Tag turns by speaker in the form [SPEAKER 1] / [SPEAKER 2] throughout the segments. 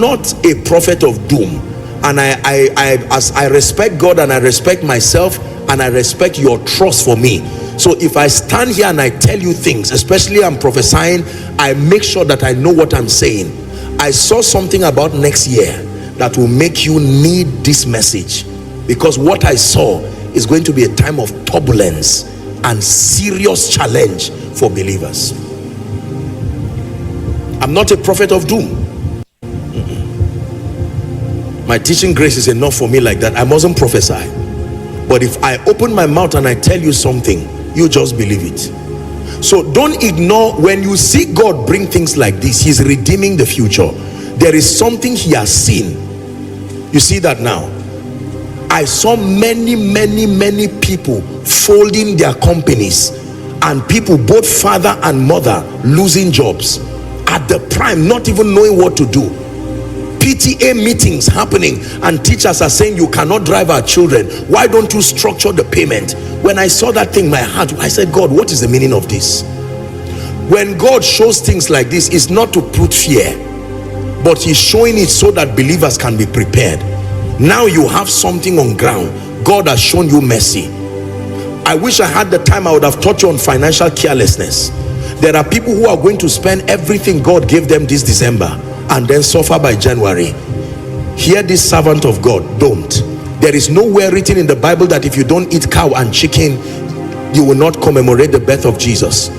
[SPEAKER 1] not a prophet of doom, and as I respect God and I respect myself and I respect your trust for me, so if I stand here and I tell you things, especially I'm prophesying, I make sure that I know what I'm saying. I saw something about next year that will make you need this message, because what I saw is going to be a time of turbulence and serious challenge for believers. I'm not a prophet of doom. My teaching grace is enough for me like that. I mustn't prophesy. But if I open my mouth and I tell you something, you just believe it. So don't ignore when you see God bring things like this. He's redeeming the future. There is something he has seen. You see that now? I saw many people folding their companies, and people, both father and mother, losing jobs at the prime, not even knowing what to do. PTA meetings happening, and teachers are saying, you cannot drive our children. Why don't you structure the payment? When I saw that thing, my heart, I said, God, what is the meaning of this? When God shows things like this, it's not to put fear, but he's showing it so that believers can be prepared. Now you have something on ground. God has shown you mercy. I wish I had the time. I would have taught you on financial carelessness. There are people who are going to spend everything God gave them this December and then suffer by January. Hear this, servant of God, don't. There is nowhere written in the Bible that if you don't eat cow and chicken, you will not commemorate the birth of Jesus.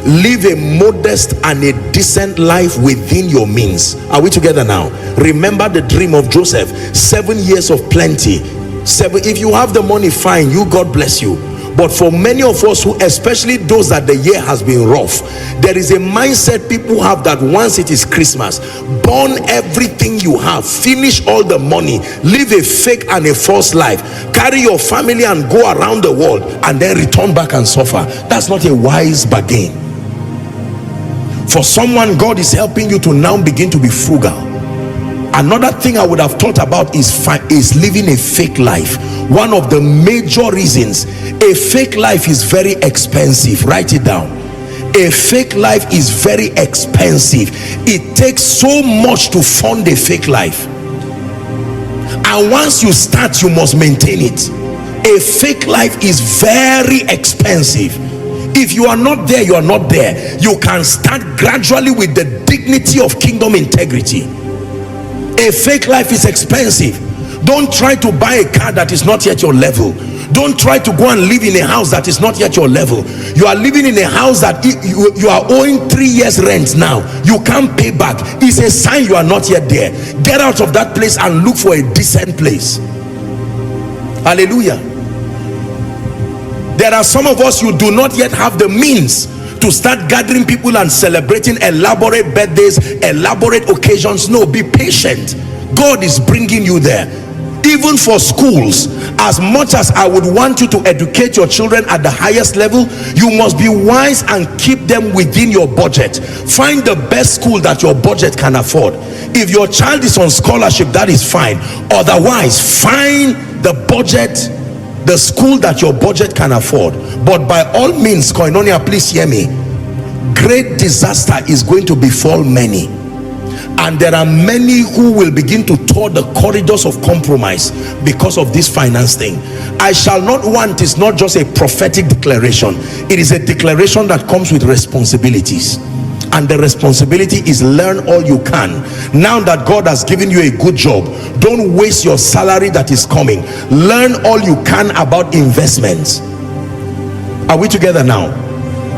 [SPEAKER 1] Live a modest and a decent life within your means. Are we together now? Remember the dream of Joseph. 7 years of plenty. If you have the money, fine, you, God bless you. But for many of us, who, especially those that the year has been rough, there is a mindset people have that once it is Christmas, burn everything you have, finish all the money, live a fake and a false life, carry your family and go around the world, and then return back and suffer. That's not a wise bargain. For someone, God is helping you to now begin to be frugal. Another thing I would have thought about is living a fake life. One of the major reasons a fake life is very expensive. Write it down. A fake life is very expensive. It takes so much to fund a fake life, and once you start, you must maintain it. A fake life is very expensive. If you are not there, you are not there. You can start gradually with the dignity of kingdom integrity. A fake life is expensive. Don't try to buy a car that is not yet your level. Don't try to go and live in a house that is not yet your level. You are living in a house that you are owing 3 years rent now. You can't pay back. It's a sign you are not yet there. Get out of that place and look for a decent place. Hallelujah. There are some of us, you do not yet have the means to start gathering people and celebrating elaborate birthdays, elaborate occasions. No, be patient. God is bringing you there. Even for schools, as much as I would want you to educate your children at the highest level, you must be wise and keep them within your budget. Find the best school that your budget can afford. If your child is on scholarship, that is fine. Otherwise, find the budget, the school that your budget can afford. But by all means, Koinonia, please hear me. Great disaster is going to befall many, and there are many who will begin to tour the corridors of compromise because of this finance thing. I shall not want is not just a prophetic declaration. It is a declaration that comes with responsibilities, and the responsibility is learn all you can. Now that God has given you a good job, don't waste your salary that is coming. Learn all you can about investments. Are we together now?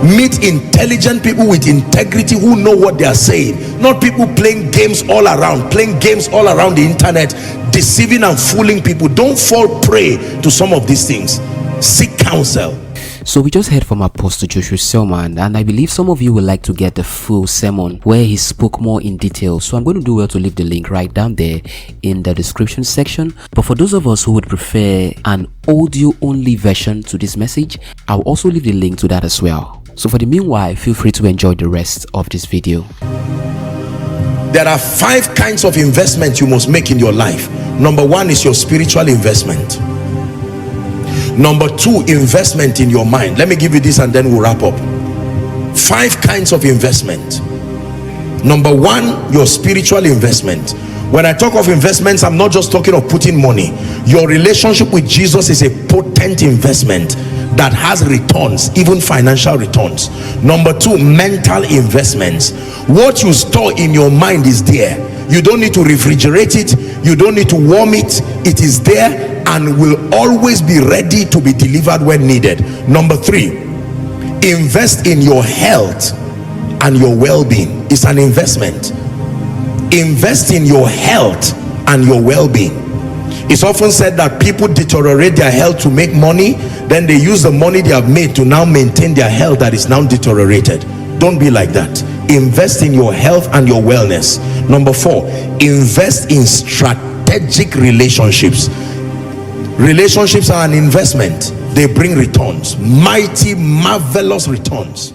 [SPEAKER 1] Meet intelligent people with integrity who know what they are saying, not people playing games all around the internet, deceiving and fooling people. Don't fall prey to some of these things. Seek counsel.
[SPEAKER 2] So we just heard from Apostle Joshua Selma, and I believe some of you would like to get the full sermon where he spoke more in detail. So I'm going to do well to leave the link right down there in the description section. But for those of us who would prefer an audio only version to this message, I'll also leave the link to that as well. So for the meanwhile, feel free to enjoy the rest of this video.
[SPEAKER 1] There are 5 kinds of investment you must make in your life. Number 1 is your spiritual investment. Number 2, investment in your mind. Let me give you this and then we'll wrap up. 5 kinds of investment. Number one, your spiritual investment. When I talk of investments, I'm not just talking of putting money. Your relationship with Jesus is a potent investment that has returns, even financial returns. Number two, mental investments. What you store in your mind is there. You don't need to refrigerate it, you don't need to warm it. It is there and will always be ready to be delivered when needed. Number three, invest in your health and your well-being. It's an investment. Invest in your health and your well-being. It's often said that people deteriorate their health to make money, then they use the money they have made to now maintain their health that is now deteriorated. Don't be like that. Invest in your health and your wellness. Number four, invest in strategic relationships. Relationships are an investment. They bring returns, mighty, marvelous returns.